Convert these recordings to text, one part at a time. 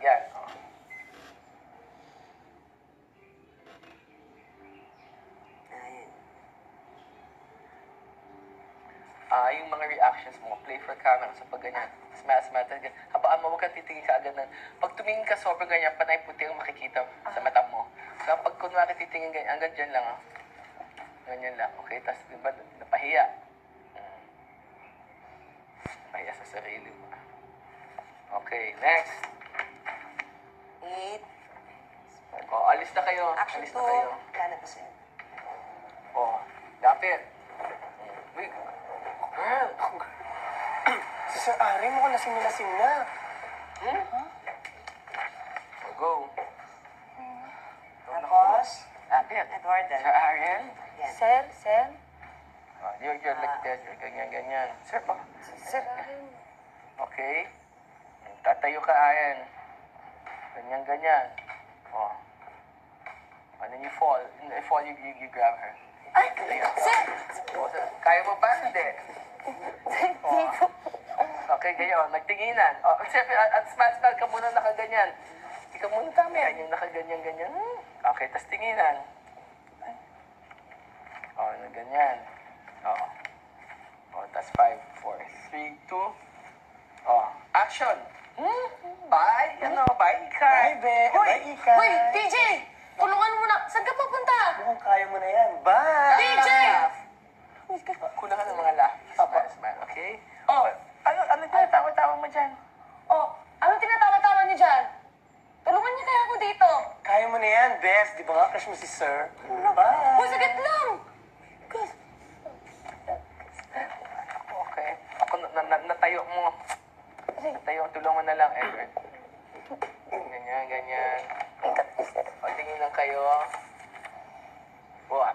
Yan. Oh. Yung mga reactions mo, play for camera sa pag ganyan. Smile, ganyan. Habaan mo, huwag kang titingin ka agad ng... Pag tumingin ka sobrang ganyan, panay puti ang makikita sa mata mo. So, pag kunwari titingin ganyan, hanggang dyan lang, ganyan lang. Okay, tapos diba, napahiya. Napahiya sa sarili mo. Okay, next. 8. O, alis na kayo. Action Alis 2. na kayo. Wala na sir. O, lapit. Wait. Girl. Si Sir Ari, mukhang lasing na. Go. Tapos, Lapit. Eduardo. Sir Ariel. Yan. Sir? You're like this. You're ganyan. Sir, ba? Sir, Okay. Tatayo ka, Ariel. Ganyan. Oh. And then you fall. In the fall, you grab her. Ay, Tayo. sir! Oh, kaya mo ba? Hindi. Okay, ganyan. Nagtinginan. Siyempre, at smile ka muna nakaganyan. Ikaw muna tama yan. Yung nakaganyan. Okay, tas tinginan. Ganyan. Tas 5, 4, 3, 2. Action! Bye! Bye, Ikay! Bye, Be! Hoy! Bye, Ika! Hoy, DJ! Tulungan mo na! Saan ka papunta? Mukhang kaya mo na yan. Bye! DJ! Kulang ka ng mga laugh. Smile, okay? Ano tinatawa-tawa mo dyan? Oh, anong tinatawa-tawa niyo dyan? Tulungan niyo kaya ako dito. Kaya mo na yan, Bes. Di ba nga crush mo si Sir? Bye! Hoy, saglit lang! Okay. Ako, natayo mo. Natayo, tulungan na lang, Edward. Ganyan. O, tingin lang kayo. Buwa,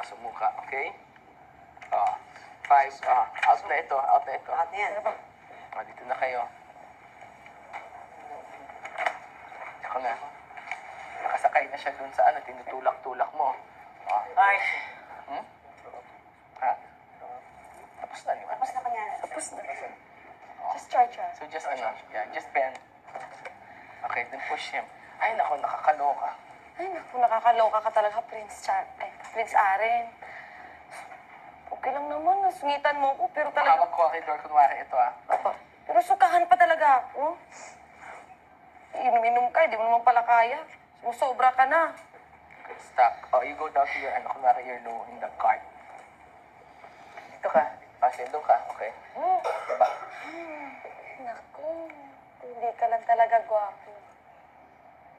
sumuka. Okay? 5, out na ito. Out na yan. Dito na kayo. Tsaka nga. Nakasakay na siya dun sa tinutulak-tulak mo. Ay. Ha? Tapos na, di ba? Tapos na kanya. Tapos na. Just try. So just just bend. Okay, then push him. Ay, nako, nakakaloka. Ay, naku, nakakaloka ka talaga, Prince Aren. Okay lang naman, nasungitan mo ko, pero talaga... Hawak corridor, kunwari ito Pero sukahan pa talaga ako. Inom-inom ka, di mo naman pala kaya. Sumusobra ka na. Stuck. You go down to your, kunwari you're low in the cart. Dito ka. Doon ka. Okay. Diba? Naku, hindi ka lang talaga gwapo.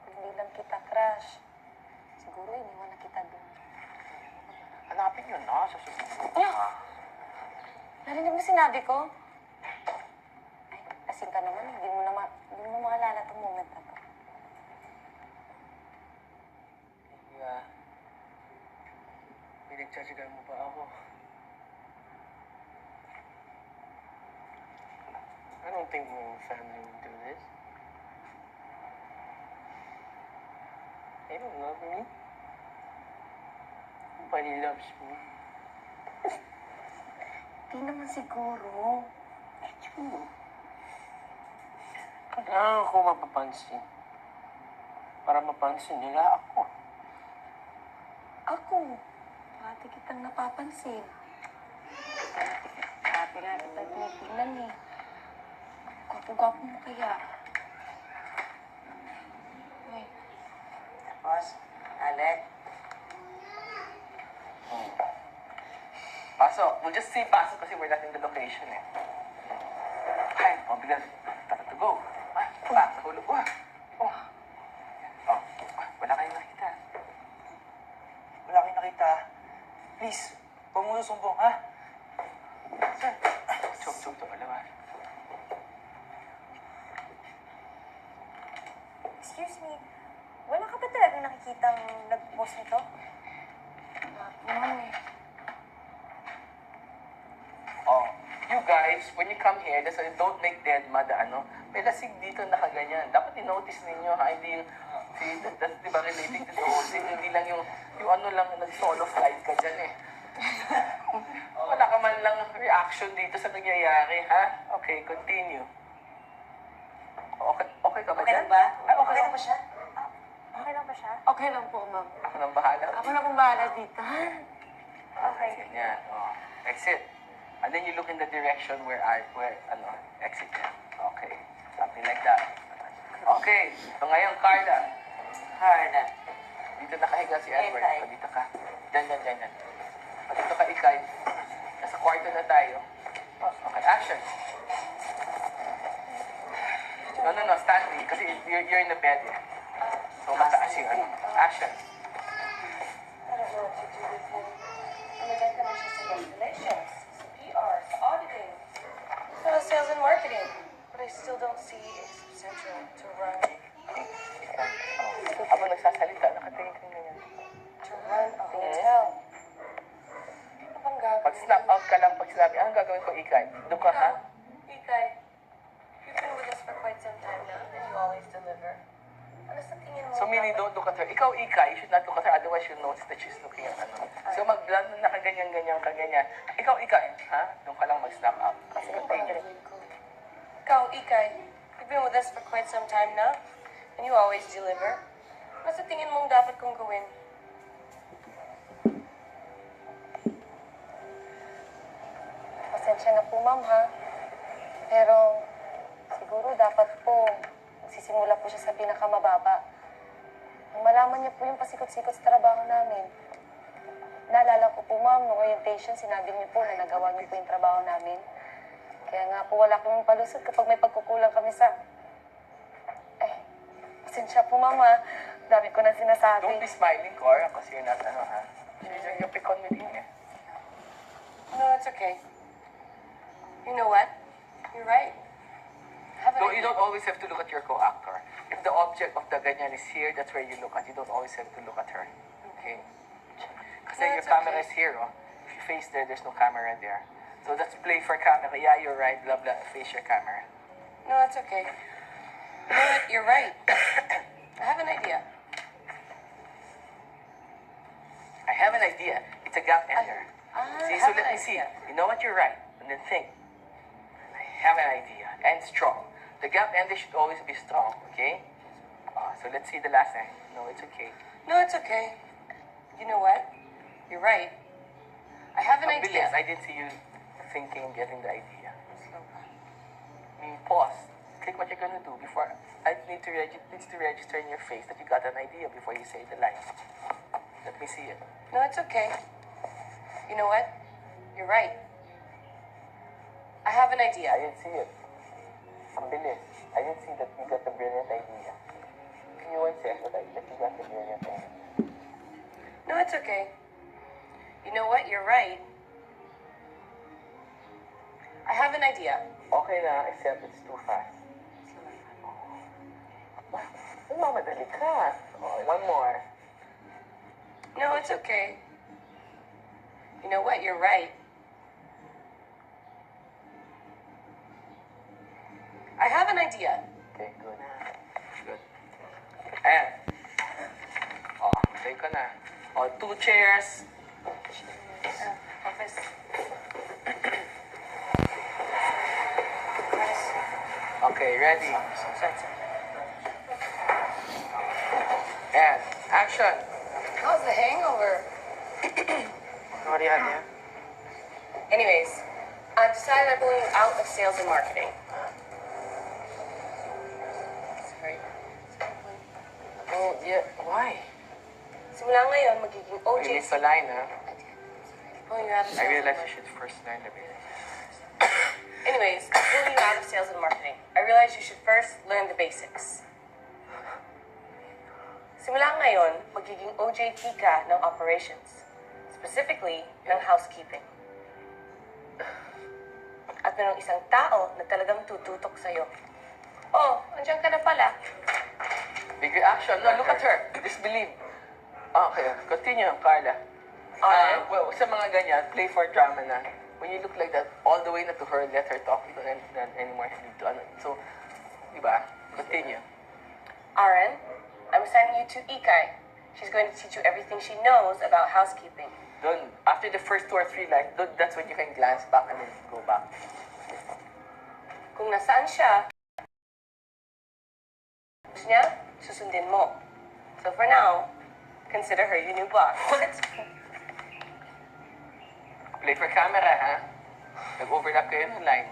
Hindi lang kita crush. Siguro iniwan na kita doon. Hanapin yun, no? Sa susunod. Narinig mo sinabi ko? Ay, asin ka naman. Hindi mo maalala itong moment na to. Yeah. Pinagtsatsagan mo pa ako. I don't think my family would do this. They don't love me. Nobody loves me. Hindi naman siguro. Kailangan ko mapapansin. Para mapansin nila ako. Ako, pati kitang napapansin. Pati nga kita tinitingnan eh. Gwapo-gwapo mo kaya. Uy, Tapos, Alec. Pasok. We'll just say pasok kasi we're not in the location eh. Ay, bigas. To go. Nahulog. Wala kayong nakita. Wala kayong nakita. Please, huwag mo susumbong, ha? Sir. Chok, palabas. Excuse me, wala ka ba talaga nakikitang nag-post nito? naman eh. You guys, when you come here, don't make dead mad, may lasig dito nakaganyan. Dapat i-notice ninyo, hindi yung, that's di ba relating to the whole thing, hindi lang yung nag-solo flight ka dyan eh. Wala ka man lang reaction dito sa nangyayari, ha? Okay, continue. Okay ka ba Okay dyan? lang ba? Ay, okay lang ba siya? Okay lang ba siya? Okay lang po, ma'am. Ako nang bahala. Ako na pong bahala dito. Okay. Ganyan. Oh. Exit. And then you look in the direction where exit yan. Okay. Something like that. Okay. So ngayon, Carla. Carla. Dito nakahiga si Edward. Ikay. So dito ka. Diyan. Dito ka, Ikay. Nasa kwarto na tayo. Okay, action. No, standing. Kasi you're in the bed eh. So mataas yung ano. Action. I don't know what to do with him. Naganta na siya sa regulations, sa PR, sa auditing, sa sales and marketing. But I still don't see its potential to run Habang nagsasalita, nakatingin ka ganyan. a hotel. Ano bang gagawin? Pag snap out ka lang, pag sinabi, anong gagawin ko, Ikay? Doon ka, ha? Ikay, you've been with us for quite some time now, and you always deliver. Ano sa tingin mo? So meaning, don't look at her. Ikaw, Ikay, you should not look at her, otherwise you'll notice that she's looking at ano. So mag-blend na nakaganyan-ganyan ka ganyan. Ikaw, Ikay, ha? Doon ka lang mag-snap out. Continue. Ikaw, Ikay, you've been with us for quite some time now, and you always deliver. Ano sa tingin mong dapat kong gawin? Pasensya na po, ma'am, ha? Pero, siguro dapat po, magsisimula po siya sa pinakamababa. Nung malaman niya po yung pasikot-sikot sa trabaho namin. Naalala ko po, ma'am, nung orientation, sinabi niyo po na nagawa niyo po yung trabaho namin. Kaya nga po, wala kaming palusot kapag may pagkukulang kami sa... pasensya po, ma'am, ha? Dami ko na sinasabi. Don't be smiling, Cora, kasi you're not, ha? You're pick on with him, eh. No, it's okay. You know what? You're right. You don't always have to look at your co-actor. If the object of the ganyan is here, that's where you look at. You don't always have to look at her. Okay? Kasi No, your it's camera okay. is here, oh. If you face there, there's no camera there. So that's play for camera. Yeah, you're right. Blah, blah. Face your camera. No, it's okay. You know what? You're right. I have an idea. I have an idea. It's a gap ender. See, so let me see. You know what? You're right. And then think. I have an idea. And strong. The gap ender should always be strong, okay? So let's see the last line. No, it's okay. No, it's okay. You know what? You're right. I have an Ang bilis. idea. I didn't see you thinking, getting the idea. Pause. Think what you're gonna do before. I need to register in your face that you got an idea before you say the line. Let me see it. No, it's okay. You know what? You're right. I have an I idea. didn't see it. Ang bilis. I didn't see that you got the brilliant idea. You won't say that you got the brilliant idea. No, it's okay. You know what? You're right. I have an idea. Okay na, except it's too fast. Mamadali ka. Oh, one more. No, it's okay. You know what? You're right. I have an idea. Okay, good. Good. Ayan. Oh, take ka na. Oh, 2 chairs. Office. Okay, ready. And action. How's the hangover? What do you have here? Anyways, I've decided I'm going out of sales and marketing. Sorry. Oh, yeah. Why? Simula ngayon, magiging You OJT. missed a line, huh? Pulling you out of I sales and realized you marketing. should first learn the basics. Anyways, I'm pulling you out of sales and marketing. I realize you should first learn the basics. Simula ngayon, magiging OJT ka ng operations. Specifically, ng housekeeping. At merong isang tao na talagang tututok sa'yo. Oh, andyan ka na pala. Big reaction. No, look at her. Disbelieve. Okay, continue, Carla. Well, sa mga ganyan, play for drama na. When you look like that, all the way na to her, let her talk. You don't anymore need to, so, di ba? Continue. Aaron, I'm assigning you to Ikay. She's going to teach you everything she knows about housekeeping. Don't, after the first 2 or 3 lines, that's when you can glance back and then go back. Kung nasaan siya, gusto niya, susundin mo. So for now, consider her your new boss. What? Play for camera, ha? Nag-overlap kayo ng line.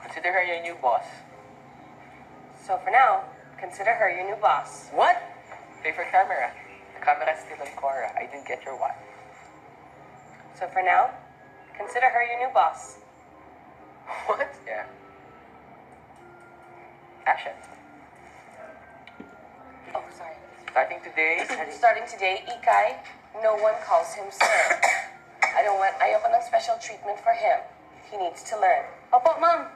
Consider her your new boss. So for now, consider her your new boss. What? Play for camera. The camera's still on Cora. I didn't get your what. So for now, consider her your new boss. What? Yeah. Action. Oh, sorry. Starting today, Starting today, Ikay, no one calls him sir. Ayoko ng special treatment for him. He needs to learn. Opo, ma'am.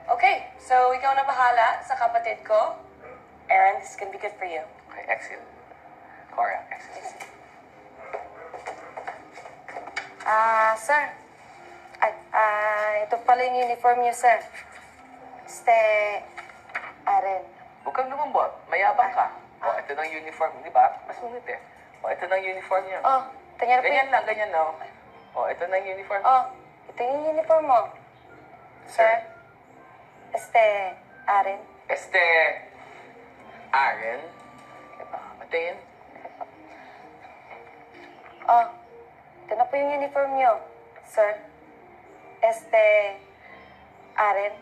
Okay, so ikaw na bahala sa kapatid ko. Aaron, this is gonna be good for you. okay, exit. Cora, exit. Sir. Ito pala yung uniform niyo, sir. Aaron. Huwag kang lumambot. Mayabang ka. O, ito ng uniform. Di ba? Masungit eh. O, ito ng uniform niya. Oh, tingnan po Ganyan lang, ganyan no. O, ito ng uniform. Oh, ito yung uniform mo. Sir. Aaron. Aaron. Patingin. Oh, ito na po yung uniform niyo, sir. Aaron.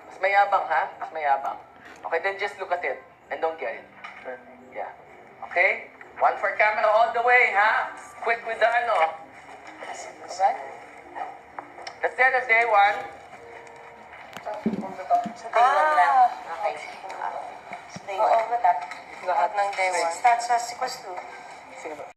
Mas mayabang, ha? Mas mayabang. Okay, then just look at it and don't get it. Yeah. Okay? One for camera all the way, ha? Quick with the ano. Okay? That's the end of day one. Sa day one lang. Okay. Sa day one. Oo, lahat ng day one. Start sa sequence 2. Sino ba?